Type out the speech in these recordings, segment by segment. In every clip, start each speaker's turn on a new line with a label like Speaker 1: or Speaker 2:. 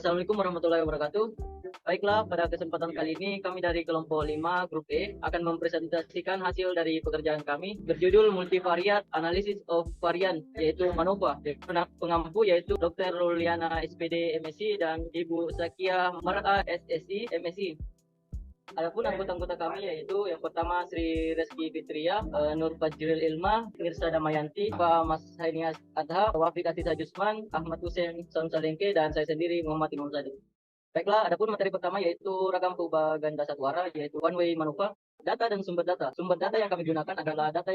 Speaker 1: Assalamualaikum warahmatullahi wabarakatuh. Baiklah, pada kesempatan kali ini kami dari kelompok 5 Grup E akan mempresentasikan hasil dari pekerjaan kami berjudul Multivariate Analysis of Variant, yaitu MANOVA. Pengampu yaitu Dr. Ruliana SPD MSc dan Ibu Zakia Mar'a SSI MSc. Adapun anggota-anggota kami yaitu yang pertama Sri Reski Fitria, Nur Fajril Ilma, Mirsa Damayanti, Pak Mas Hainias Adha, Wafid Atisa Jusman, Ahmad Hussein Samsalengke, dan saya sendiri Muhammad Imam Zadi. Baiklah, adapun materi pertama yaitu ragam perubahan dasar suara yaitu one way MANOVA. Data dan sumber data. Sumber data yang kami gunakan adalah data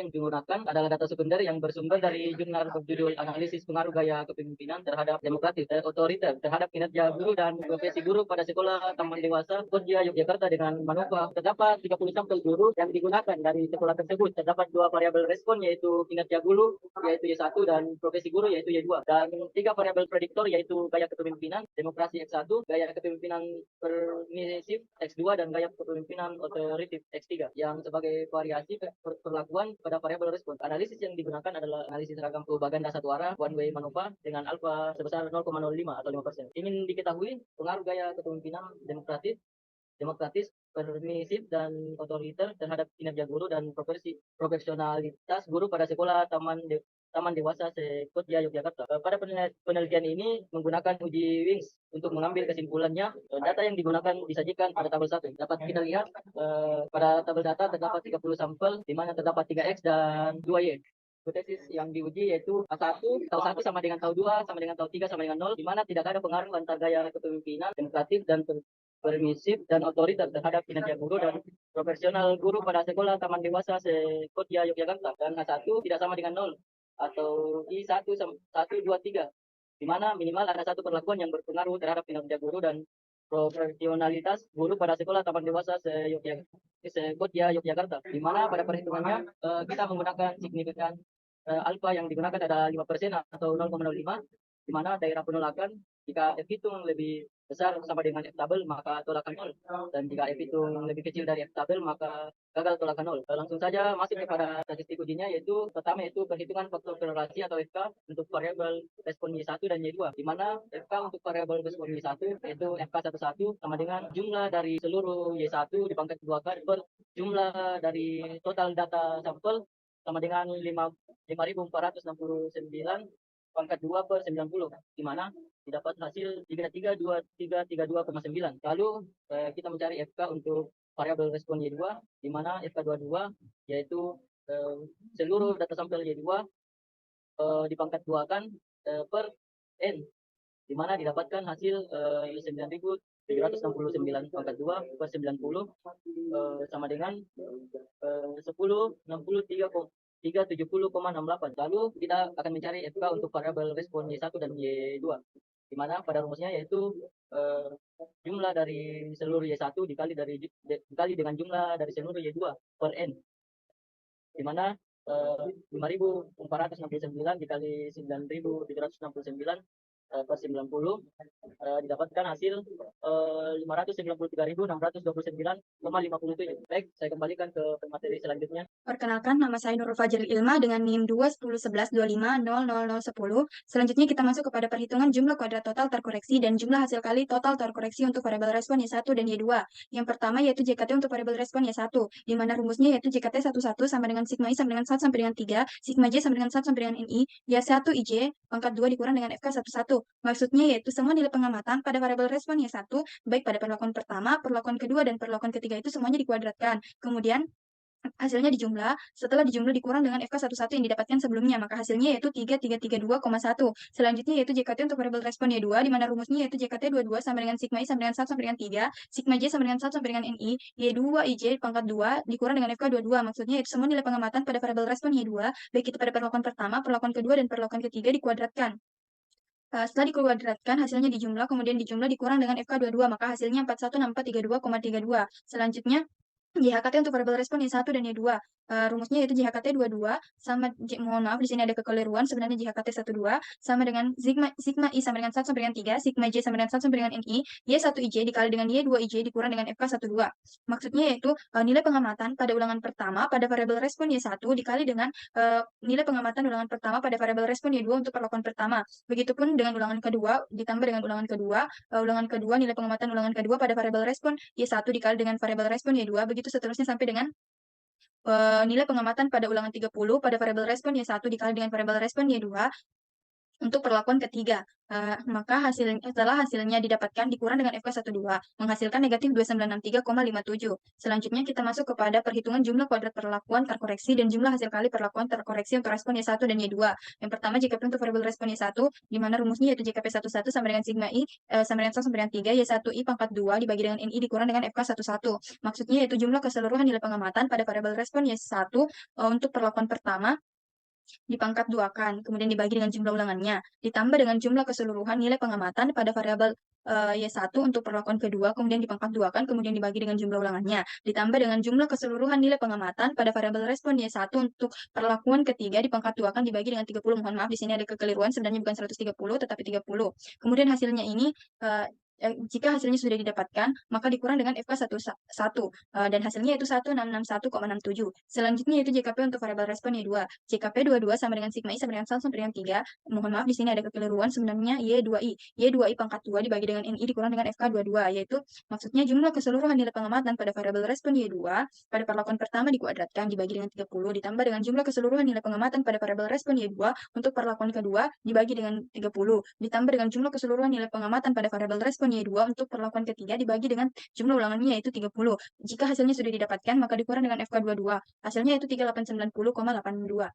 Speaker 1: sekunder yang bersumber dari jurnal berjudul Analisis Pengaruh Gaya Kepemimpinan terhadap Demokratis dan Otoriter terhadap kinerja guru dan profesi guru pada sekolah taman dewasa Kodja Yogyakarta dengan MANOVA. Terdapat 30 sampel guru yang digunakan dari sekolah tersebut. Terdapat 2 variabel respon yaitu kinerja guru yaitu Y1 dan profesi guru yaitu Y2, dan 3 variabel prediktor yaitu gaya kepemimpinan demokrasi X1, gaya kepemimpinan permisif X2, dan gaya kepemimpinan otoritif X3 yang sebagai variasi perlakuan pada variabel respon. Analisis yang digunakan adalah analisis ragam perubahan dasar suara one way MANOVA dengan alfa sebesar 0,05 atau 5%. Ingin diketahui pengaruh gaya kepemimpinan demokratis, permisif, dan otoriter terhadap kinerja guru dan profesionalitas guru pada sekolah Taman Dewasa Kodja Yogyakarta. Pada penelitian ini menggunakan uji Wings untuk mengambil kesimpulannya. Data yang digunakan disajikan pada tabel 1. Dapat kita lihat pada tabel data terdapat 30 sampel, di mana terdapat 3X dan 2Y. Hipotesis yang diuji yaitu A1, tau 1 sama dengan tau 2, sama dengan tau 3, sama dengan 0, di mana tidak ada pengaruh antara gaya kepemimpinan demokratis dan permisif dan otoriter terhadap kinerja guru dan profesional guru pada sekolah Taman Dewasa Kodja Yogyakarta. Dan A1 tidak sama dengan 0 atau I1 1, 2, 3, di mana minimal ada satu perlakuan yang berpengaruh terhadap kinerja guru dan profesionalitas guru pada sekolah Taman Dewasa Kodja Yogyakarta, di mana pada perhitungannya kita menggunakan signifikan alfa yang digunakan ada 5% atau 0,05, di mana daerah penolakan jika F hitung lebih besar sama dengan F tabel maka tolakan 0, dan jika F hitung lebih kecil dari F tabel maka gagal tolakan 0. Langsung saja masuk kepada statistik ujinya, yaitu pertama yaitu perhitungan faktor korelasi atau FK untuk variabel respon Y1 dan Y2, di mana FK untuk variabel respon Y1 yaitu FK11 sama dengan jumlah dari seluruh Y1 dipangkat 2 kali per jumlah dari total data sampel sama dengan 5.469 pangkat 2 per 90, di mana didapat hasil 332332,9. Lalu kita mencari FK untuk variabel respon Y2, di mana FK22 yaitu seluruh data sampel Y2 dipangkat 2 kan per N, di mana didapatkan hasil 9.769 pangkat 2 per 90 sama dengan 370,68. Lalu kita akan mencari FK untuk variabel respon Y1 dan Y2, di mana pada rumusnya yaitu jumlah dari seluruh Y1 dikali dengan jumlah dari seluruh Y2 per N, di mana 5.469 dikali 9.769 per 90 didapatkan hasil 593.629,57. Baik, saya kembalikan ke materi selanjutnya.
Speaker 2: Perkenalkan, nama saya Nurul Fajril Ilma dengan NIM 21011250010. Selanjutnya kita masuk kepada perhitungan jumlah kuadrat total terkoreksi dan jumlah hasil kali total terkoreksi untuk variabel respon Y1 dan Y2. Yang pertama yaitu JKT untuk variabel respon Y1, di mana rumusnya yaitu JKT 11 sama dengan sigma I sama dengan 1 sampai dengan 3, sigma J sama dengan 1 sampai dengan NI, Y1 IJ pangkat 2 dikurang dengan FK11. Maksudnya yaitu semua nilai pengamatan pada variabel respon Y1, baik pada perlakuan pertama, perlakuan kedua, dan perlakuan ketiga itu semuanya dikuadratkan. Kemudian hasilnya dijumlah, setelah dijumlah dikurang dengan FK11 yang didapatkan sebelumnya, maka hasilnya yaitu 3332,1. Selanjutnya yaitu JKT untuk variabel respon Y2, di mana rumusnya yaitu JKT 22 sama dengan sigma I sama dengan 1 sampai dengan 3, sigma J sama dengan 1 sampai dengan NI, Y2 IJ pangkat 2 dikurang dengan FK22. Maksudnya yaitu semua nilai pengamatan pada variabel respon Y2, baik itu pada perlakuan pertama, perlakuan kedua, dan perlakuan ketiga dikuadratkan. Setelah dikuadratkan, hasilnya dijumlah, kemudian dijumlah dikurang dengan FK22, maka hasilnya 416432,32. Selanjutnya, YHKT untuk variabel respon Y1 dan Y2. rumusnya yaitu JHKT 22 sama mohon maaf di sini ada kekeliruan, sebenarnya JHKT 12 sama dengan sigma I sama dengan 1 sampai dengan 3, sigma J sama dengan 1 sampai dengan NI, Y1IJ dikali dengan Y2IJ dikurang dengan FK12. Maksudnya yaitu nilai pengamatan pada ulangan pertama pada variabel respon Y1 dikali dengan nilai pengamatan ulangan pertama pada variabel respon Y2 untuk perlakuan pertama. Begitupun dengan ulangan kedua ditambah dengan ulangan kedua nilai pengamatan ulangan kedua pada variabel respon Y1 dikali dengan variabel respon Y2, begitu seterusnya sampai dengan nilai pengamatan pada ulangan 30 pada variabel respon Y1 dikali dengan variabel respon Y2 untuk perlakuan ketiga. Maka setelah hasilnya didapatkan dikurang dengan FK12, menghasilkan negatif 2963,57. Selanjutnya kita masuk kepada perhitungan jumlah kuadrat perlakuan terkoreksi dan jumlah hasil kali perlakuan terkoreksi untuk respon Y1 dan Y2. Yang pertama JKP untuk variabel respon Y1, di mana rumusnya yaitu JKP11 sama dengan sigma I sama dengan 1 sampai dengan 3, Y1I pangkat 2 dibagi dengan NI dikurang dengan FK11. Maksudnya yaitu jumlah keseluruhan nilai pengamatan pada variabel respon Y1 untuk perlakuan pertama dipangkat 2-kan, kemudian dibagi dengan jumlah ulangannya, ditambah dengan jumlah keseluruhan nilai pengamatan pada variabel Y1 untuk perlakuan kedua, kemudian dipangkat 2-kan, kemudian dibagi dengan jumlah ulangannya, ditambah dengan jumlah keseluruhan nilai pengamatan pada variabel respon Y1 untuk perlakuan ketiga dipangkat 2-kan dibagi dengan 30. Mohon maaf, di sini ada kekeliruan, sebenarnya bukan 130, tetapi 30. Kemudian hasilnya ini jika hasilnya sudah didapatkan, maka dikurang dengan FK11 dan hasilnya yaitu 1661,67. Selanjutnya yaitu JKP untuk variabel respon Y2. JKP 22 sama dengan sigma I sama dengan 1 sampai dengan 3. Mohon maaf di sini ada kekeliruan, sebenarnya Y2I. Y2I pangkat 2 dibagi dengan NI dikurang dengan FK22, yaitu maksudnya jumlah keseluruhan nilai pengamatan pada variabel respon Y2 pada perlakuan pertama dikuadratkan dibagi dengan 30 ditambah dengan jumlah keseluruhan nilai pengamatan pada variabel respon Y2 untuk perlakuan kedua dibagi dengan 30 ditambah dengan jumlah keseluruhan nilai pengamatan pada variabel respon Y2 untuk perlakuan ketiga dibagi dengan jumlah ulangannya yaitu 30. Jika hasilnya sudah didapatkan, maka dikurang dengan FK22. Hasilnya yaitu 3890,82.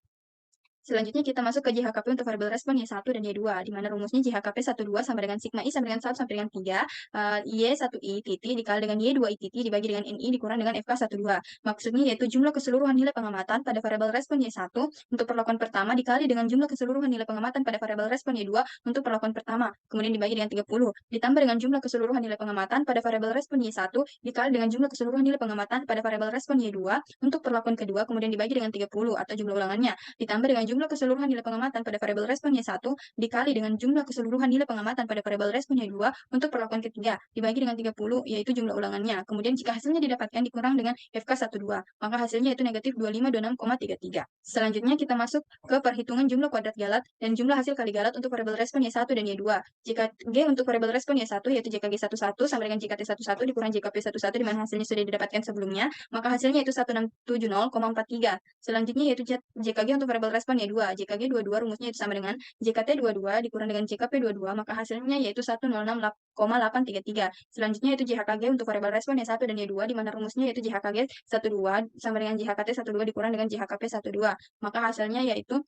Speaker 2: Selanjutnya kita masuk ke JHKP untuk variabel respon Y1 dan Y2, di mana rumusnya JHKP 12 sama dengan sigma I sama dengan 1 sampai dengan 3, Y1I titik dikali dengan Y2I titik dibagi dengan NI dikurang dengan FK12. Maksudnya yaitu jumlah keseluruhan nilai pengamatan pada variabel respon Y1 untuk perlakuan pertama dikali dengan jumlah keseluruhan nilai pengamatan pada variabel respon Y2 untuk perlakuan pertama, kemudian dibagi dengan 30, ditambah dengan jumlah keseluruhan nilai pengamatan pada variabel respon Y1 dikali dengan jumlah keseluruhan nilai pengamatan pada variabel respon Y2 untuk perlakuan kedua, kemudian dibagi dengan 30 atau jumlah ulangannya, ditambah dengan jumlah keseluruhan nilai pengamatan pada variabel respon Y1 dikali dengan jumlah keseluruhan nilai pengamatan pada variabel respon Y2 untuk perlakuan ketiga dibagi dengan 30, yaitu jumlah ulangannya. Kemudian jika hasilnya didapatkan dikurang dengan FK12, maka hasilnya itu negatif 2526,33. Selanjutnya kita masuk ke perhitungan jumlah kuadrat galat dan jumlah hasil kali galat untuk variabel respon Y1 dan Y2. Jika G untuk variabel respon Y1 yaitu JKG11 sama dengan JKT11 dikurang JKP11 di mana hasilnya sudah didapatkan sebelumnya, maka hasilnya itu 1670,43. Selanjutnya yaitu JKG untuk variabel respon Y2. JKG 22 rumusnya itu sama dengan JKT 22 dikurang dengan JKP 22, maka hasilnya yaitu 106,833. Selanjutnya yaitu JHKG untuk variabel respon Y1 dan Y2, di mana rumusnya yaitu JHKG 12 sama dengan JHKT 12 dikurang dengan JHKP 12, maka hasilnya yaitu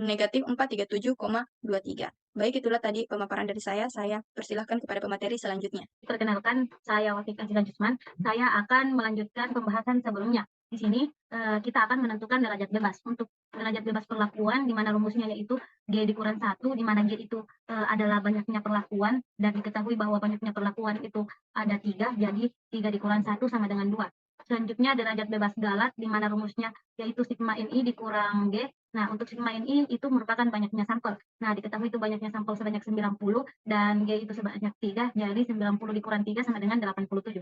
Speaker 2: negatif 437,23. Baik, itulah tadi pemaparan dari saya. Saya persilahkan kepada pemateri selanjutnya.
Speaker 3: Perkenalkan, saya Wafiqah Jusman. Saya akan melanjutkan pembahasan sebelumnya. Di sini kita akan menentukan derajat bebas. Untuk derajat bebas perlakuan, di mana rumusnya yaitu G dikurang 1, di mana G itu adalah banyaknya perlakuan, dan diketahui bahwa banyaknya perlakuan itu ada 3, jadi 3 dikurang 1 sama dengan 2. Selanjutnya derajat bebas galat, di mana rumusnya yaitu sigma NI dikurang G. Nah, untuk sigma NI itu merupakan banyaknya sampel. Nah, diketahui itu banyaknya sampel sebanyak 90, dan G itu sebanyak 3, jadi 90 dikurang 3 sama dengan 87.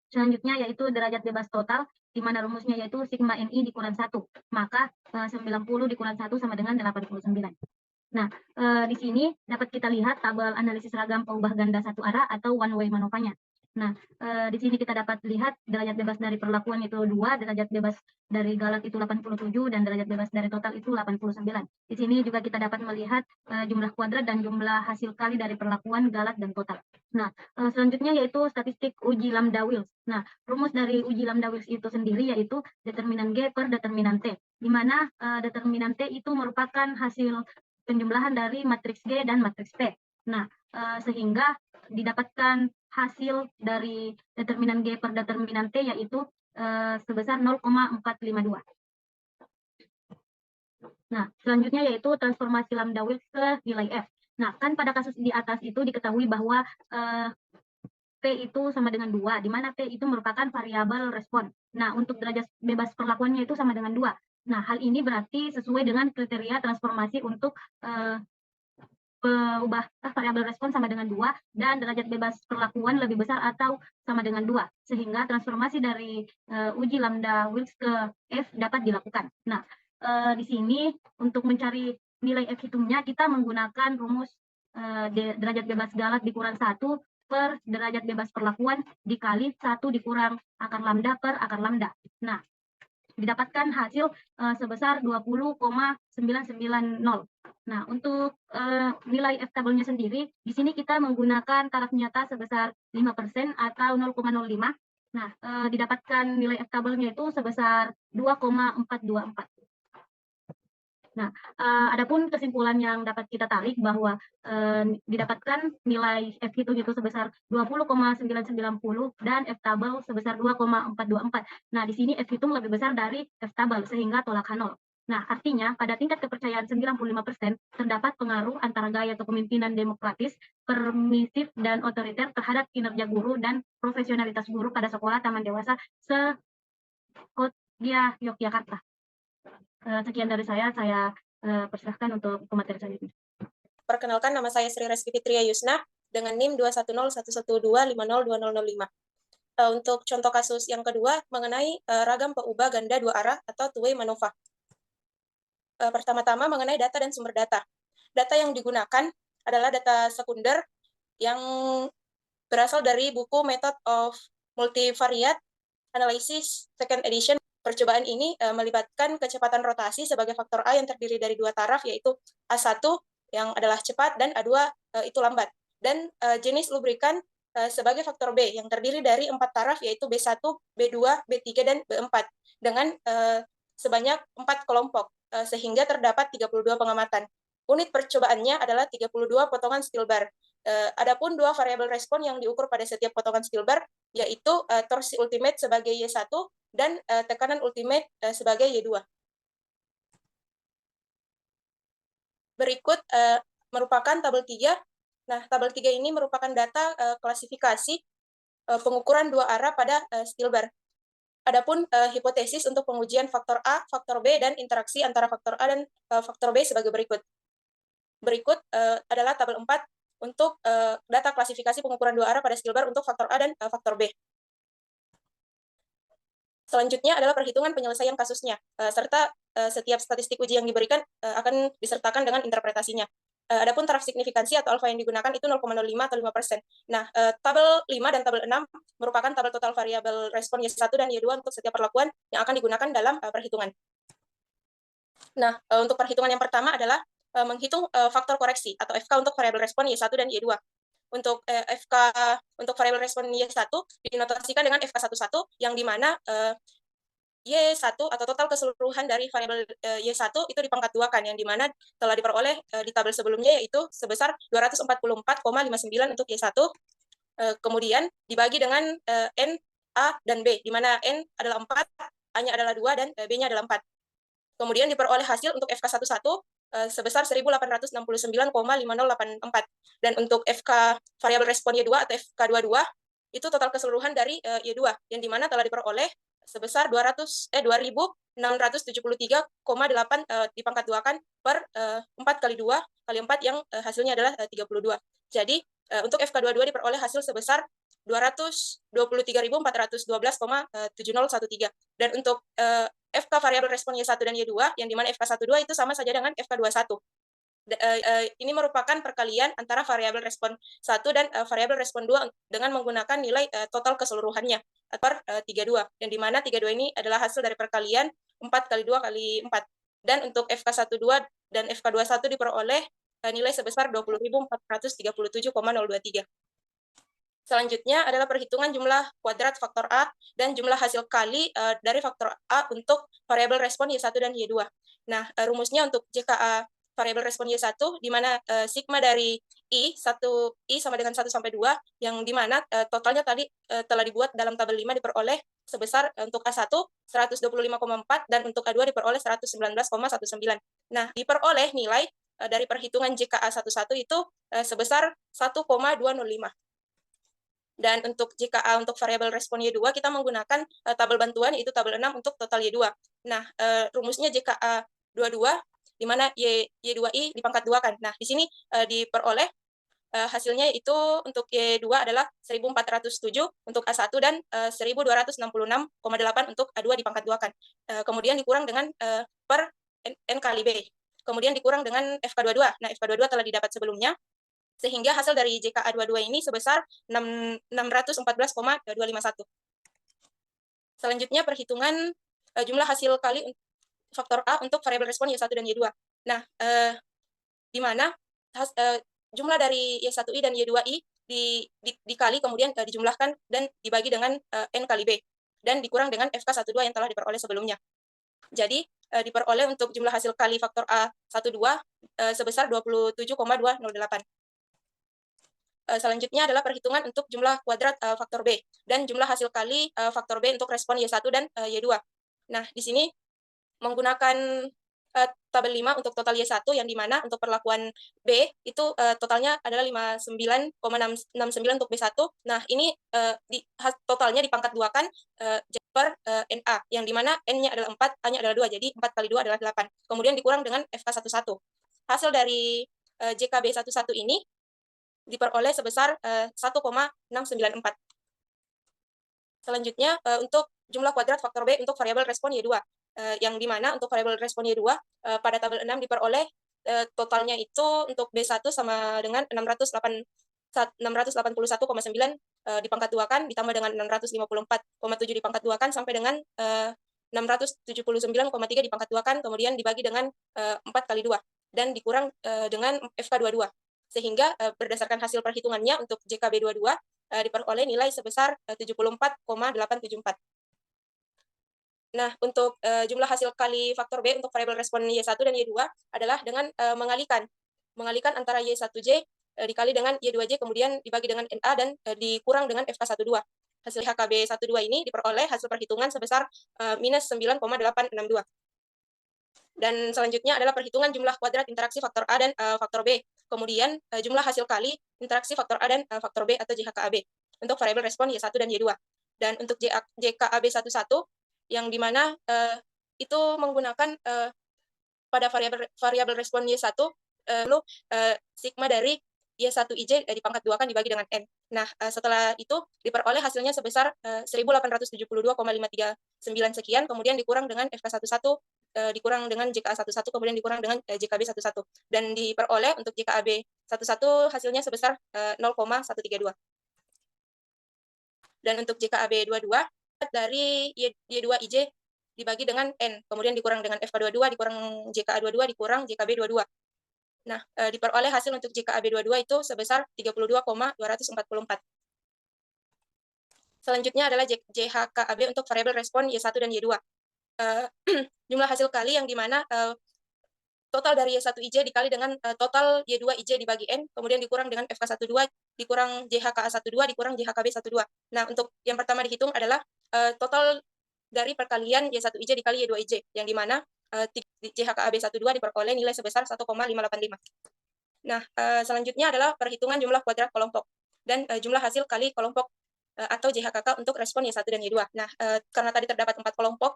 Speaker 3: Selanjutnya yaitu derajat bebas total, di mana rumusnya yaitu sigma NI dikurang 1. Maka 90 dikurang 1 sama dengan 89. Nah, di sini dapat kita lihat tabel analisis ragam pengubah ganda satu arah atau one way MANOVA-nya. Nah, di sini kita dapat lihat derajat bebas dari perlakuan itu 2, derajat bebas dari galat itu 87, dan derajat bebas dari total itu 89. Di sini juga kita dapat melihat jumlah kuadrat dan jumlah hasil kali dari perlakuan galat dan total. Nah, selanjutnya yaitu statistik uji lambda Wills. Nah, rumus dari uji lambda Wills itu sendiri yaitu determinan G per determinan T, di mana determinan T itu merupakan hasil penjumlahan dari matriks G dan matriks T. Nah, sehingga didapatkan hasil dari determinan G per determinan T yaitu sebesar 0,452. Nah, selanjutnya yaitu transformasi lambda Wilks ke nilai F. Nah, kan pada kasus di atas itu diketahui bahwa P itu sama dengan 2, di mana P itu merupakan variabel respon. Nah, untuk derajat bebas perlakuannya itu sama dengan 2. Nah, hal ini berarti sesuai dengan kriteria transformasi untuk variabel respon sama dengan 2 dan derajat bebas perlakuan lebih besar atau sama dengan 2, sehingga transformasi dari uji lambda Wilks ke F dapat dilakukan. Nah, di sini untuk mencari nilai F hitungnya kita menggunakan rumus derajat bebas galat dikurang 1 per derajat bebas perlakuan dikali 1 dikurang akar lambda per akar lambda. Nah, didapatkan hasil sebesar 20,990. Nah, untuk nilai F tabelnya sendiri, di sini kita menggunakan taraf nyata sebesar 5% atau 0,05. Nah, didapatkan nilai F tabelnya itu sebesar 2,424. Nah, adapun kesimpulan yang dapat kita tarik bahwa didapatkan nilai F hitung itu sebesar 20,990 dan F tabel sebesar 2,424. Nah, di sini F hitung lebih besar dari F tabel sehingga tolak H0. Nah, artinya pada tingkat kepercayaan 95% terdapat pengaruh antara gaya kepemimpinan demokratis, permisif, dan otoriter terhadap kinerja guru dan profesionalitas guru pada sekolah taman dewasa se-Kodia Yogyakarta. Sekian dari saya persilahkan untuk pemateri selanjutnya.
Speaker 4: Perkenalkan, nama saya Sri Reski Fitria Yusna dengan NIM 2101112502005. Untuk contoh kasus yang kedua mengenai ragam peubah ganda dua arah atau two-way MANOVA. Pertama-tama mengenai data dan sumber data. Data yang digunakan adalah data sekunder yang berasal dari buku Method of Multivariate Analysis Second Edition. Percobaan ini melibatkan kecepatan rotasi sebagai faktor A yang terdiri dari dua taraf, yaitu A1 yang adalah cepat dan A2 itu lambat. Dan jenis lubrikan sebagai faktor B yang terdiri dari 4 taraf, yaitu B1, B2, B3, dan B4 dengan sebanyak 4 kelompok, sehingga terdapat 32 pengamatan. Unit percobaannya adalah 32 potongan steel bar. Adapun dua variabel respon yang diukur pada setiap potongan steel bar, yaitu torsi ultimate sebagai Y1 dan tekanan ultimate sebagai Y2. Berikut merupakan tabel 3. Nah, tabel 3 ini merupakan data klasifikasi pengukuran dua arah pada steel bar. Adapun hipotesis untuk pengujian faktor A, faktor B, dan interaksi antara faktor A dan faktor B sebagai berikut. Berikut adalah tabel 4 untuk data klasifikasi pengukuran dua arah pada steel bar untuk faktor A dan faktor B. Selanjutnya adalah perhitungan penyelesaian kasusnya, serta setiap statistik uji yang diberikan akan disertakan dengan interpretasinya. Adapun taraf signifikansi atau alfa yang digunakan itu 0,05 atau 5%. Nah, tabel 5 dan tabel 6 merupakan tabel total variabel respon Y1 dan Y2 untuk setiap perlakuan yang akan digunakan dalam perhitungan. Nah, untuk perhitungan yang pertama adalah menghitung faktor koreksi atau FK untuk variabel respon Y1 dan Y2. Untuk FK untuk variabel respon Y1 dinotasikan dengan FK11 yang dimana Y1 atau total keseluruhan dari variabel Y1 itu dipangkat 2-kan, yang dimana telah diperoleh di tabel sebelumnya, yaitu sebesar 244,59 untuk Y1, kemudian dibagi dengan N, A, dan B, di mana N adalah 4, A-nya adalah 2, dan B-nya adalah 4. Kemudian diperoleh hasil untuk FK11 sebesar 1869,5084. Dan untuk FK variabel respon Y2 atau FK22 itu total keseluruhan dari Y2 yang dimana telah diperoleh sebesar 2.673,8 dipangkat 2-kan per 4 kali 2 kali 4 yang hasilnya adalah 32. Jadi untuk FK22 diperoleh hasil sebesar 223.412,7013. Dan untuk FK variabel respon Y1 dan Y2 yang dimana FK12 itu sama saja dengan FK21. Ini merupakan perkalian antara variabel respon 1 dan variabel respon 2 dengan menggunakan nilai total keseluruhannya per 32, yang dimana 32 ini adalah hasil dari perkalian 4 kali 2 kali 4. Dan untuk FK12 dan FK21 diperoleh nilai sebesar 20.437,023. Selanjutnya adalah perhitungan jumlah kuadrat faktor A dan jumlah hasil kali dari faktor A untuk variabel respon Y1 dan Y2. Nah, rumusnya untuk JKA variabel respon Y1, di mana sigma dari I sama dengan 1 sampai 2, yang di mana totalnya tadi telah dibuat dalam tabel 5 diperoleh sebesar untuk A1 125,4 dan untuk A2 diperoleh 119,19. Nah, diperoleh nilai dari perhitungan JKA11 itu sebesar 1,205. Dan untuk JKA untuk variabel respon Y2 kita menggunakan tabel bantuan yaitu tabel 6 untuk total Y2. Nah, rumusnya JKA 22 di mana Y2I dipangkat 2 kan. Nah, di sini diperoleh hasilnya itu untuk Y2 adalah 1407 untuk A1 dan 1266,8 untuk A2 dipangkat 2 kan. Kemudian dikurang dengan per N kali B. Kemudian dikurang dengan FK22. Nah, FK22 telah didapat sebelumnya, sehingga hasil dari JKA22 ini sebesar 614,251. Selanjutnya perhitungan jumlah hasil kali faktor A untuk variabel respon Y1 dan Y2. Nah, di mana jumlah dari Y1I dan Y2I dikali kemudian dijumlahkan dan dibagi dengan N kali B dan dikurang dengan FK12 yang telah diperoleh sebelumnya. Jadi diperoleh untuk jumlah hasil kali faktor A12 sebesar 27,208. Selanjutnya adalah perhitungan untuk jumlah kuadrat faktor B dan jumlah hasil kali faktor B untuk respon Y1 dan Y2. Nah, di sini menggunakan tabel 5 untuk total Y1 yang dimana untuk perlakuan B itu totalnya adalah 59,69 untuk B1. Nah, ini totalnya dipangkat 2 kan per NA yang dimana N-nya adalah 4, A-nya adalah 2, jadi 4 kali 2 adalah 8. Kemudian dikurang dengan FK11. Hasil dari JKB11 ini diperoleh sebesar 1,694. Selanjutnya untuk jumlah kuadrat faktor B untuk variabel respon Y2 yang dimana untuk variabel respon Y2 pada tabel 6 diperoleh totalnya itu untuk B1 sama dengan 681,9 dipangkat 2 kan ditambah dengan 654,7 dipangkat 2 kan sampai dengan 679,3 dipangkat 2 kan kemudian dibagi dengan 4 kali 2 dan dikurang dengan FK22 sehingga berdasarkan hasil perhitungannya untuk JKB22 diperoleh nilai sebesar 74,874. Nah, untuk jumlah hasil kali faktor B untuk variabel respon Y1 dan Y2 adalah dengan mengalihkan antara Y1J dikali dengan Y2J kemudian dibagi dengan NA dan dikurang dengan FK12. Hasil HKB12 ini diperoleh hasil perhitungan sebesar minus 9,862. Dan selanjutnya adalah perhitungan jumlah kuadrat interaksi faktor A dan faktor B. Kemudian jumlah hasil kali interaksi faktor A dan faktor B atau JHKAB untuk variabel respon Y1 dan Y2. Dan untuk JKAB11 yang dimana itu menggunakan pada variabel respon Y1 lalu sigma dari Y1IJ dipangkat 2 kan dibagi dengan N. Nah, setelah itu diperoleh hasilnya sebesar 1872,539 sekian, kemudian dikurang dengan FK11, dikurang dengan JKA11, kemudian dikurang dengan JKB11. Dan diperoleh untuk JKAB11 hasilnya sebesar 0,132. Dan untuk JKAB22 dari Y2IJ dibagi dengan N, kemudian dikurang dengan FK22, dikurang JKA22, dikurang JKB22. Nah, diperoleh hasil untuk JKAB22 itu sebesar 32,244. Selanjutnya adalah JHKAB untuk variabel respon Y1 dan Y2. Jumlah hasil kali yang dimana total dari Y1IJ dikali dengan total Y2IJ dibagi N, kemudian dikurang dengan FK12, dikurang JHKA12, dikurang JHKB12. Nah, untuk yang pertama dihitung adalah total dari perkalian Y1IJ dikali Y2IJ, yang dimana JHKAB12 diperoleh nilai sebesar 1,585. Nah, selanjutnya adalah perhitungan jumlah kuadrat kelompok dan jumlah hasil kali kelompok atau JHKK untuk respon Y1 dan Y2. Nah, karena tadi terdapat 4 kelompok,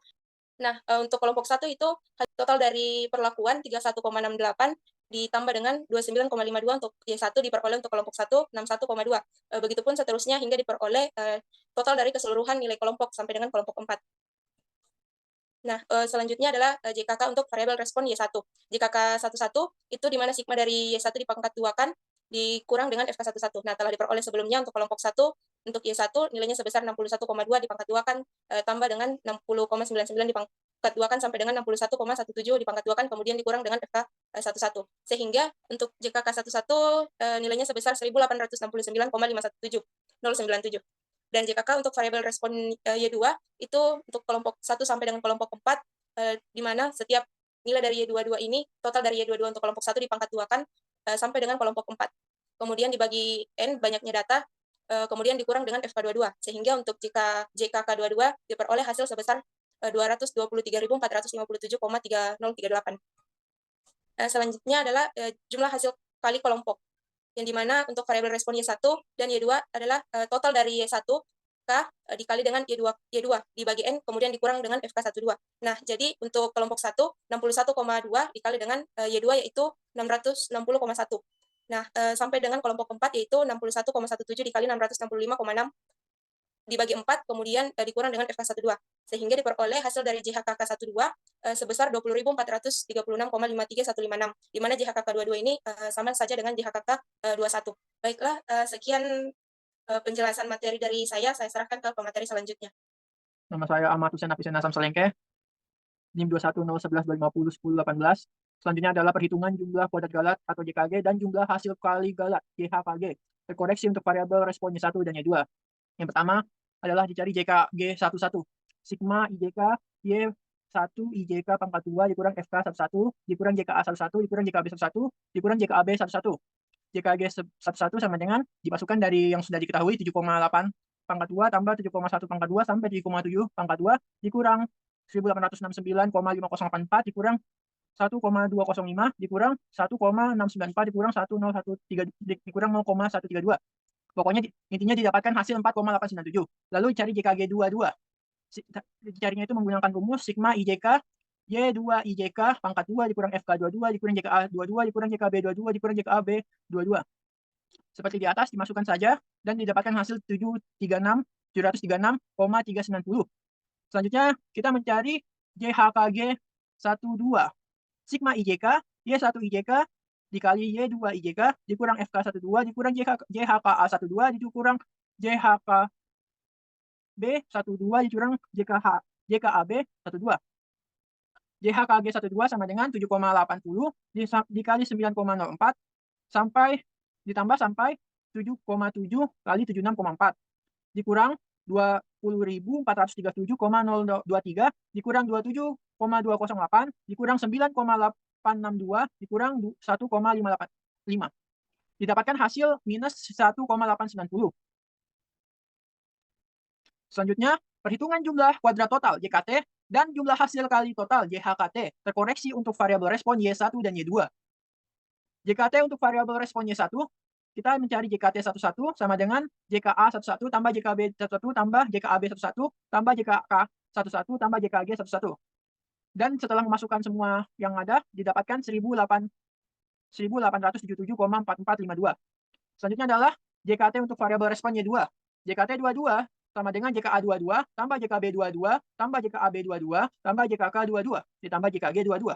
Speaker 4: nah untuk kelompok 1 itu total dari perlakuan 31,68 ditambah dengan 29,52 untuk Y1 diperoleh untuk kelompok 1 61,2. Begitupun seterusnya hingga diperoleh total dari keseluruhan nilai kelompok sampai dengan kelompok 4. Nah, selanjutnya adalah JKK untuk variabel respon Y1. JKK 11 itu di mana sigma dari Y1 dipangkat 2 kan dikurang dengan FK11. Nah, telah diperoleh sebelumnya untuk kelompok 1 untuk Y1 nilainya sebesar 61,2 dipangkat 2 kan tambah dengan 60,99 dipangkat 2 kan sampai dengan 61,17 dipangkat 2 kan kemudian dikurang dengan FK11. Sehingga untuk JKK 11 nilainya sebesar 1869,517,097. Dan JKK untuk variabel respon Y2 itu untuk kelompok 1 sampai dengan kelompok 4 di mana setiap nilai dari Y22 ini total dari Y22 untuk kelompok 1 dipangkat 2 kan sampai dengan kelompok 4. Kemudian dibagi N banyaknya data kemudian dikurang dengan FK22 sehingga untuk JKK22 diperoleh hasil sebesar 223.457,3038. Selanjutnya adalah jumlah hasil kali kelompok yang dimana untuk variabel respon Y1 dan Y2 adalah total dari Y1 K dikali dengan Y2 dibagi N kemudian dikurang dengan FK12. Nah, jadi untuk kelompok 1, 61,2 dikali dengan Y2 yaitu 660,1. Nah, sampai dengan kelompok 4 yaitu 61,17 dikali 665,6 dibagi 4, kemudian dikurang dengan FK12. Sehingga diperoleh hasil dari JHKK12 sebesar 20.436,53156, di mana JHKK22 ini sama saja dengan JHKK21. Baiklah, sekian penjelasan materi dari saya serahkan ke pemateri selanjutnya.
Speaker 5: Nama saya Ahmad Hussein Hafiz Nasam Salengke, NIM 2101112018. Selanjutnya adalah perhitungan jumlah kuadrat galat atau JKG dan jumlah hasil kali galat JHKG terkoreksi untuk variabel respon Y1 dan Y2. Yang pertama adalah dicari JKG 11. Sigma IJK Y1 IJK pangkat 2 dikurang FK 11 dikurang JKA 11 dikurang JKB 11 dikurang JKAB 11. JKG 11 sama dengan dimasukkan dari yang sudah diketahui 7,8 pangkat 2 tambah 7,1 pangkat 2 sampai 7,7 pangkat 2 dikurang 1869,5084 dikurang 1,205 dikurang 1,694 dikurang 1013 dikurang 0,132. Pokoknya intinya didapatkan hasil 4,897. Lalu cari JKG 22. Carinya itu menggunakan rumus sigma IJK Y2 IJK pangkat 2 dikurang FK 22 dikurang JKA 22 dikurang JKB 22 dikurang JKAB 22. Seperti di atas dimasukkan saja dan didapatkan hasil 736,390. Selanjutnya kita mencari JHKG 12. Sigma IJK Y1 IJK dikali Y2 IJK dikurang FK12 dikurang JHKA 12 dikurang JHKB 12 dikurang JKAB 12. JHKG 12 sama dengan 7,80 dikali 9,04 sampai ditambah sampai 7,7 kali 76,4 dikurang 20.437,023 dikurang 27,208 dikurang 9,862 dikurang 1,585. Didapatkan hasil minus 1,890. Selanjutnya, perhitungan jumlah kuadrat total JKT dan jumlah hasil kali total JHKT terkoreksi untuk variabel respon Y1 dan Y2. JKT untuk variabel respon Y1, kita mencari JKT 11 sama dengan JKA 11 tambah JKB 11 tambah JKAB 11 tambah JKK 11 tambah JKG 11. Dan setelah memasukkan semua yang ada, didapatkan 1877,4452. Selanjutnya adalah JKT untuk variabel respon Y2. JKT 22 sama dengan JKA 22 tambah JKB 22 tambah JKAB 22 tambah JKK 22 ditambah JKG 22.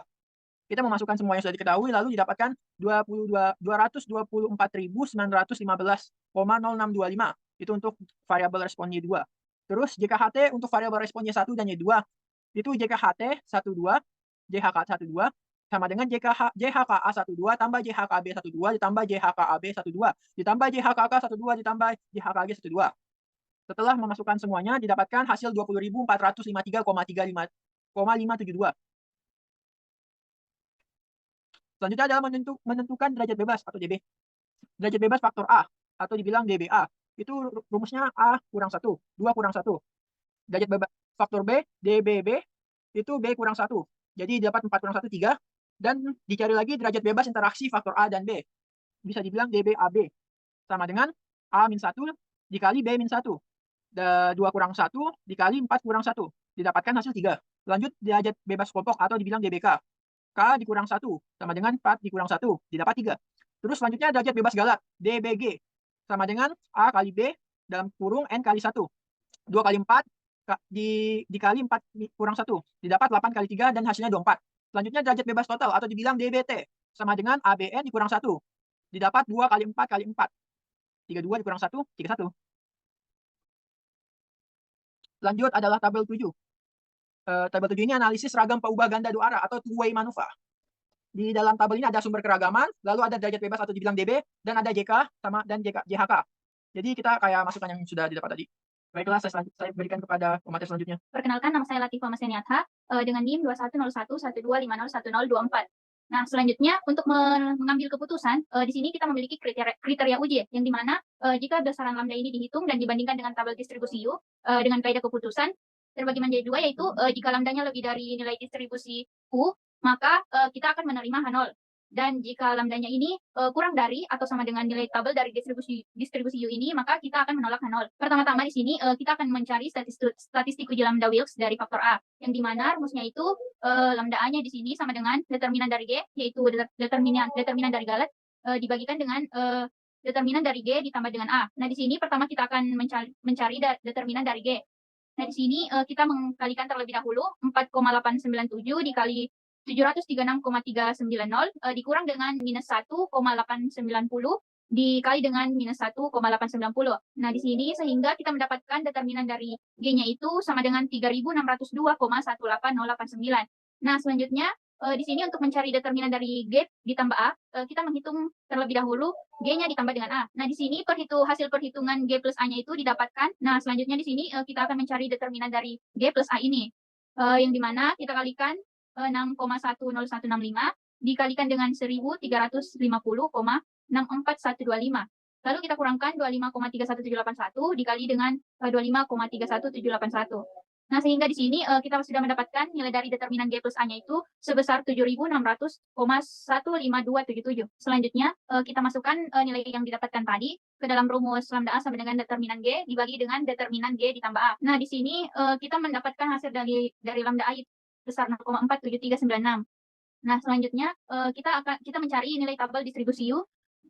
Speaker 5: Kita memasukkan semua yang sudah diketahui lalu didapatkan 224.915,0625. Itu untuk variabel respon Y2. Terus JKHT untuk variabel respon Y1 dan Y2. Itu JKHT 12, JHK 12 sama dengan JHKA 12 tambah JHKB 12 ditambah JHKAB 12 ditambah JHKK 12 ditambah JHKG 12. Setelah memasukkan semuanya didapatkan hasil 20.453,572. Selanjutnya adalah menentukan derajat bebas atau DB. Derajat bebas faktor A atau dibilang DBA. Itu rumusnya A kurang 1, 2 kurang 1. Derajat bebas faktor B, DBB, itu B kurang 1. Jadi dapat 4 kurang 1, 3. Dan dicari lagi derajat bebas interaksi faktor A dan B. Bisa dibilang DBAB. Sama dengan A-1 dikali B-1. 2 kurang 1 dikali 4 kurang 1. Didapatkan hasil 3. Lanjut derajat bebas kelompok atau dibilang DBK. K dikurang 1 sama dengan 4 dikurang 1 didapat 3. Terus selanjutnya derajat bebas galat DBG sama dengan A kali B dalam kurung N kali 1. 2 kali 4 dikali 4 kurang 1 didapat 8 kali 3 dan hasilnya 24. Selanjutnya derajat bebas total atau dibilang DBT sama dengan ABN dikurang 1 didapat 2 kali 4 kali 4. 32 dikurang 1 31. Lanjut adalah tabel 7. Tabel 7 ini analisis ragam peubah ganda Doara atau two-way manuver. Di dalam tabel ini ada sumber keragaman, lalu ada derajat bebas atau dibilang DB, dan ada JK sama dan JHK. Jadi kita kayak masukkan yang sudah didapat tadi. Baiklah, saya berikan kepada pemateri selanjutnya.
Speaker 6: Perkenalkan, nama saya Latifah Maseniatha dengan NIM 2101125024. Nah, selanjutnya untuk mengambil keputusan, di sini kita memiliki kriteria uji, yang dimana jika besaran lambda ini dihitung dan dibandingkan dengan tabel distribusi U dengan kaidah keputusan, terbagi menjadi 2, yaitu jika lambdanya lebih dari nilai distribusi U, maka kita akan menerima H0. Dan jika lambdanya ini kurang dari atau sama dengan nilai tabel dari distribusi U ini, maka kita akan menolak H0. Pertama-tama di sini kita akan mencari statistik uji lambda Wilks dari faktor A, yang dimana rumusnya itu lambda A-nya di sini sama dengan determinan dari G, yaitu determinan dari Galet dibagikan dengan determinan dari G ditambah dengan A. Nah, di sini pertama kita akan mencari determinan dari G. Nah, di sini kita mengkalikan terlebih dahulu 4,897 dikali 736,390 dikurang dengan minus 1,890 dikali dengan minus 1,890. Nah, di sini sehingga kita mendapatkan determinan dari G-nya itu sama dengan 3602,18089. Nah, selanjutnya di sini untuk mencari determinan dari G ditambah A, kita menghitung terlebih dahulu G-nya ditambah dengan A. Nah, di sini hasil perhitungan G plus A-nya itu didapatkan. Nah, selanjutnya di sini kita akan mencari determinan dari G plus A ini, yang dimana kita kalikan 6,10165 dikalikan dengan 1350,64125. Lalu kita kurangkan 25,31781 dikali dengan 25,31781. Nah, sehingga di sini kita sudah mendapatkan nilai dari determinan G plus A-nya itu sebesar 7.600,15277. Selanjutnya, kita masukkan nilai yang didapatkan tadi ke dalam rumus lambda A sama dengan determinan G dibagi dengan determinan G ditambah A. Nah, di sini kita mendapatkan hasil dari lambda A besar 0,47396. Nah, selanjutnya kita mencari nilai tabel distribusi U.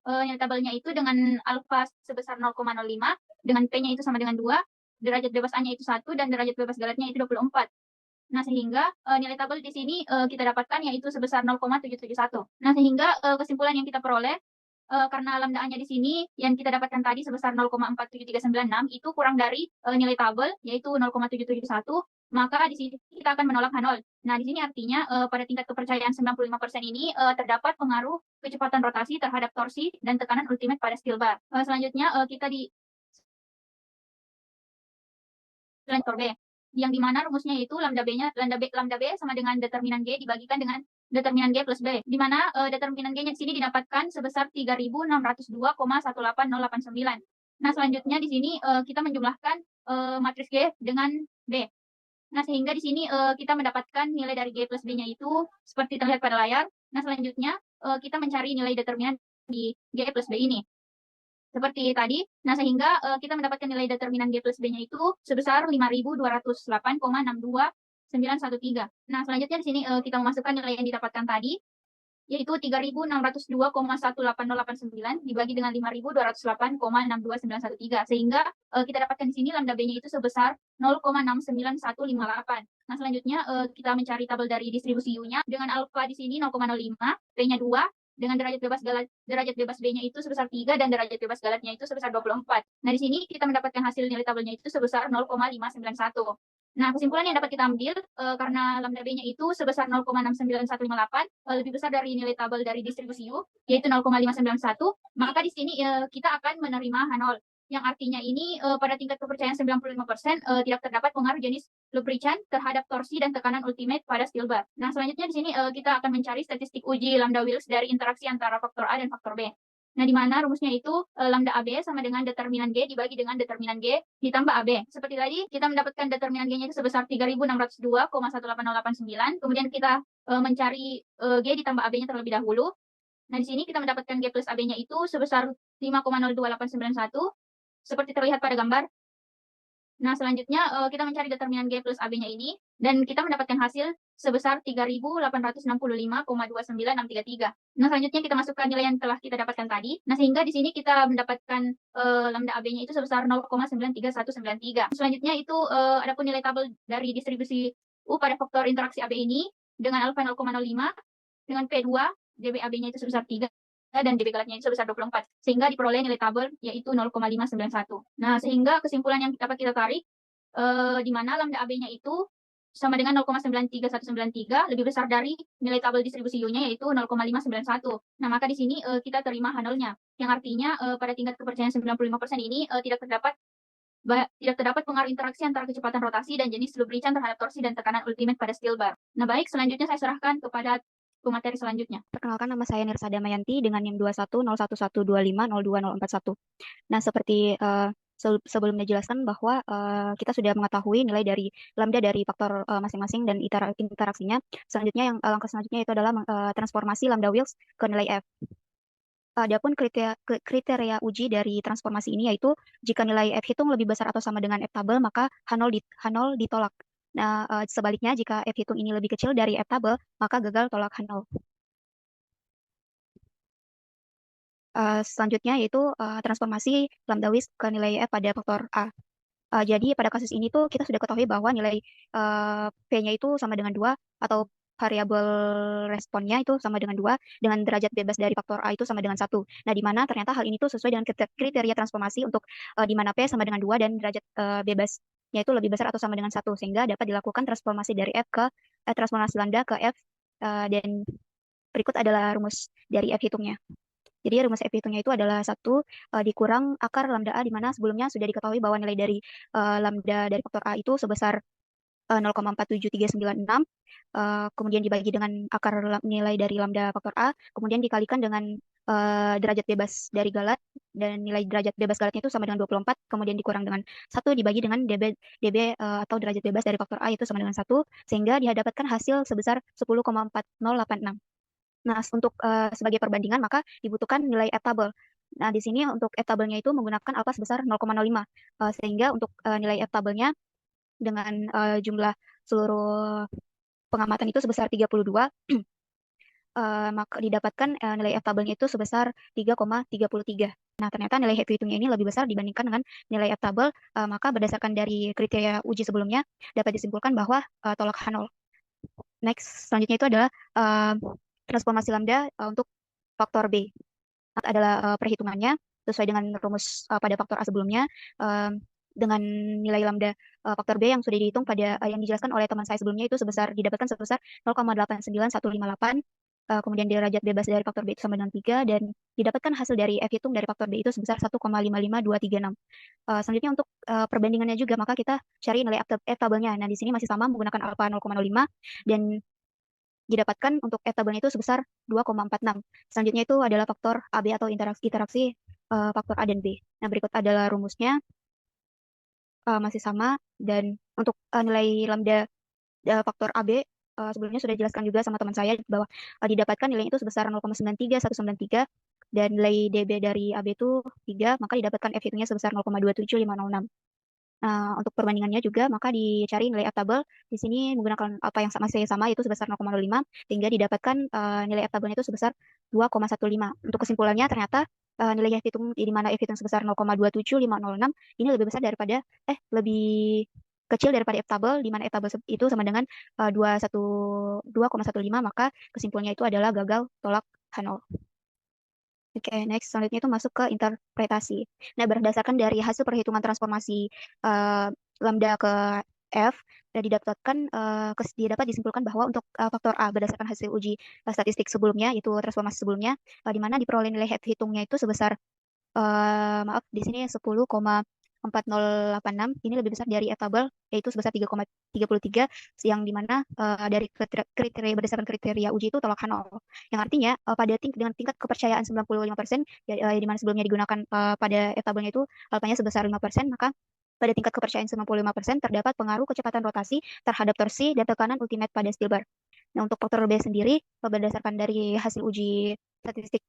Speaker 6: Nilai tabelnya itu dengan alfa sebesar 0,05, dengan P-nya itu sama dengan 2, derajat bebas A-nya itu 1, dan derajat bebas galetnya itu 24. Nah, sehingga nilai tabel di sini kita dapatkan yaitu sebesar 0,771. Nah, sehingga kesimpulan yang kita peroleh karena lambda A-nya di sini yang kita dapatkan tadi sebesar 0,47396 itu kurang dari nilai tabel yaitu 0,771, maka di sini kita akan menolak H0. Nah, di sini artinya pada tingkat kepercayaan 95% ini terdapat pengaruh kecepatan rotasi terhadap torsi dan tekanan ultimate pada steel bar. Selanjutnya kita di faktor B, yang dimana rumusnya itu lambda B sama dengan determinan G dibagikan dengan determinan G plus B, di mana determinan G-nya di sini didapatkan sebesar 3602,18089. Nah, selanjutnya di sini kita menjumlahkan matriks G dengan B. Nah, sehingga di sini kita mendapatkan nilai dari G plus B-nya itu seperti terlihat pada layar. Nah, selanjutnya kita mencari nilai determinan di G plus B ini seperti tadi. Nah, sehingga kita mendapatkan nilai determinan G plus B-nya itu sebesar 5208,62913. Nah, selanjutnya di sini kita memasukkan nilai yang didapatkan tadi, yaitu 3602,18089 dibagi dengan 5208,62913, sehingga kita dapatkan di sini lambda B-nya itu sebesar 0,69158. Nah, selanjutnya kita mencari tabel dari distribusi U-nya dengan alfa di sini 0,05, P-nya 2, dengan derajat bebas B-nya itu sebesar 3 dan derajat bebas galetnya itu sebesar 24. Nah, di sini kita mendapatkan hasil nilai tabelnya itu sebesar 0,591. Nah, kesimpulan yang dapat kita ambil karena lambda B-nya itu sebesar 0,69158 lebih besar dari nilai tabel dari distribusi U yaitu 0,591, maka di sini kita akan menerima H0, yang artinya ini pada tingkat kepercayaan 95% tidak terdapat pengaruh jenis lubrican terhadap torsi dan tekanan ultimate pada steel bar. Nah, selanjutnya di sini kita akan mencari statistik uji lambda Wilks dari interaksi antara faktor A dan faktor B. Nah, di mana rumusnya itu lambda AB sama dengan determinan G dibagi dengan determinan G ditambah AB. Seperti tadi, kita mendapatkan determinan G-nya itu sebesar 3602,18089. Kemudian kita mencari G ditambah AB-nya terlebih dahulu. Nah, di sini kita mendapatkan G plus AB-nya itu sebesar 5,02891. Seperti terlihat pada gambar. Nah, selanjutnya kita mencari determinan G plus AB-nya ini, dan kita mendapatkan hasil sebesar 3865,29633. Nah, selanjutnya kita masukkan nilai yang telah kita dapatkan tadi. Nah, sehingga di sini kita mendapatkan lambda AB-nya itu sebesar 0,93193. Selanjutnya itu adapun nilai tabel dari distribusi U pada faktor interaksi AB ini dengan alfa 0,05, dengan P2, dBAB-nya itu sebesar 3, dan dB galetnya itu sebesar 24, sehingga diperoleh nilai tabel yaitu 0,591. Nah, sehingga kesimpulan yang dapat kita tarik di mana lambda AB-nya itu sama dengan 0,93193 lebih besar dari nilai tabel distribusi U-nya yaitu 0,591. Nah, maka di sini kita terima H0-nya, yang artinya pada tingkat kepercayaan 95% ini tidak terdapat pengaruh interaksi antara kecepatan rotasi dan jenis lubrican terhadap torsi dan tekanan ultimate pada steel bar. Nah, baik, selanjutnya saya serahkan kepada pemateri selanjutnya.
Speaker 7: Perkenalkan, nama saya Nirsa Damayanti dengan NIM 210112502041. Nah, seperti sebelumnya jelaskan bahwa kita sudah mengetahui nilai dari lambda dari faktor masing-masing dan interaksinya. Selanjutnya langkah selanjutnya itu adalah transformasi lambda Wilks ke nilai F. Adapun kriteria uji dari transformasi ini yaitu jika nilai F hitung lebih besar atau sama dengan F tabel, maka H0 ditolak. Nah, sebaliknya jika F hitung ini lebih kecil dari F tabel, maka gagal tolak H0. Selanjutnya yaitu transformasi lambda Wilks ke nilai F pada faktor A. Jadi pada kasus ini tuh kita sudah ketahui bahwa nilai P-nya itu sama dengan 2 atau variabel responnya itu sama dengan 2 dengan derajat bebas dari faktor A itu sama dengan 1. Nah, di mana ternyata hal ini tuh sesuai dengan kriteria transformasi untuk di mana P sama dengan 2 dan derajat bebasnya itu lebih besar atau sama dengan 1 sehingga dapat dilakukan transformasi dari F ke transformasi lambda ke F dan berikut adalah rumus dari F hitungnya. Jadi rumus F hitungnya itu adalah 1 dikurang akar lambda A, di mana sebelumnya sudah diketahui bahwa nilai dari lambda dari faktor A itu sebesar 0,47396, kemudian dibagi dengan akar nilai dari lambda faktor A, kemudian dikalikan dengan derajat bebas dari galat, dan nilai derajat bebas galatnya itu sama dengan 24, kemudian dikurang dengan 1 dibagi dengan dB atau derajat bebas dari faktor A itu sama dengan 1, sehingga didapatkan hasil sebesar 10,4086. Nah, untuk sebagai perbandingan maka dibutuhkan nilai F tabel. Nah, di sini untuk F tabelnya itu menggunakan alfa sebesar 0,05. Sehingga untuk nilai F tabelnya dengan jumlah seluruh pengamatan itu sebesar 32, maka didapatkan nilai F tabelnya itu sebesar 3,33. Nah, ternyata nilai F hitungnya ini lebih besar dibandingkan dengan nilai F tabel, maka berdasarkan dari kriteria uji sebelumnya dapat disimpulkan bahwa tolak H0. Next, selanjutnya itu adalah transformasi lambda untuk faktor B. Adalah perhitungannya sesuai dengan rumus pada faktor A sebelumnya, dengan nilai lambda faktor B yang sudah dihitung pada yang dijelaskan oleh teman saya sebelumnya itu didapatkan sebesar 0,89158, kemudian derajat bebas dari faktor B itu sama dengan 3, dan didapatkan hasil dari F hitung dari faktor B itu sebesar 1,55236. Selanjutnya untuk perbandingannya juga, maka kita cari nilai F tabelnya. Nah, di sini masih sama menggunakan alfa 0,05 dan didapatkan untuk F tabelnya itu sebesar 2,46. Selanjutnya itu adalah faktor AB atau interaksi faktor A dan B. Nah, berikut adalah rumusnya, masih sama, dan untuk nilai lambda faktor AB sebelumnya sudah dijelaskan juga sama teman saya bahwa didapatkan nilainya itu sebesar 0,93193 dan nilai DB dari AB itu 3, maka didapatkan F hitungnya sebesar 0,27506. Untuk perbandingannya juga, maka dicari nilai F tabel. Di sini menggunakan apa yang masih sama, yaitu sebesar 0,05, sehingga didapatkan nilai F tabelnya itu sebesar 2,15. Untuk kesimpulannya, ternyata nilai F hitung di mana F hitung sebesar 0,27506 ini lebih besar daripada lebih kecil daripada F tabel, di mana F tabel itu sama dengan 2,15, maka kesimpulannya itu adalah gagal tolak H0. Oke, next. Selanjutnya itu masuk ke interpretasi. Nah, berdasarkan dari hasil perhitungan transformasi lambda ke F, dapat disimpulkan bahwa untuk faktor A berdasarkan hasil uji statistik sebelumnya, yaitu transformasi sebelumnya, di mana diperoleh nilai F hitungnya itu sebesar, maaf, di sini 10,4086, ini lebih besar dari F tabel, yaitu sebesar 3,33, yang dimana dari kriteria berdasarkan kriteria uji itu tolak H0, yang artinya dengan tingkat kepercayaan 95%, di mana sebelumnya digunakan pada F tabelnya itu alfanya sebesar 5%, maka pada tingkat kepercayaan 95% terdapat pengaruh kecepatan rotasi terhadap torsi dan tekanan ultimate pada steel bar. Nah, untuk faktor B sendiri, berdasarkan dari hasil uji statistik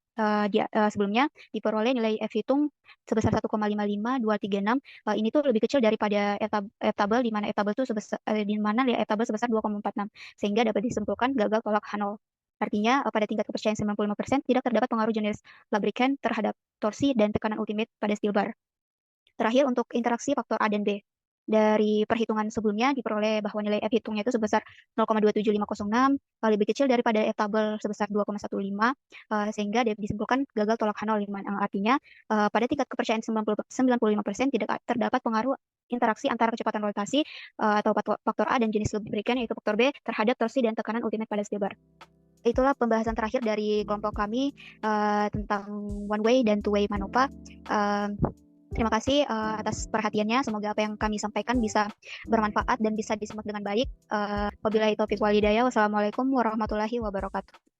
Speaker 7: sebelumnya, diperoleh nilai F hitung sebesar 1,55236. Ini tuh lebih kecil daripada F tabel, di mana F tabel itu nilai F tabel sebesar 2,46, sehingga dapat disimpulkan gagal tolak H0. Artinya, pada tingkat kepercayaan 95% tidak terdapat pengaruh jenis lubricant terhadap torsi dan tekanan ultimate pada steel bar. Terakhir, untuk interaksi faktor A dan B. Dari perhitungan sebelumnya diperoleh bahwa nilai F hitungnya itu sebesar 0,27506, lebih kecil daripada F tabel sebesar 2,15, sehingga disimpulkan gagal tolak H0, artinya pada tingkat kepercayaan 95% tidak terdapat pengaruh interaksi antara kecepatan rotasi atau faktor A dan jenis lubrikan, yaitu faktor B, terhadap torsi dan tekanan ultimate pada steel bar. Itulah pembahasan terakhir dari kelompok kami tentang one way dan two way MANOPA. Terima kasih atas perhatiannya. Semoga apa yang kami sampaikan bisa bermanfaat dan bisa disimak dengan baik. Wabillahi taufiq wal hidayah. Wassalamualaikum warahmatullahi wabarakatuh.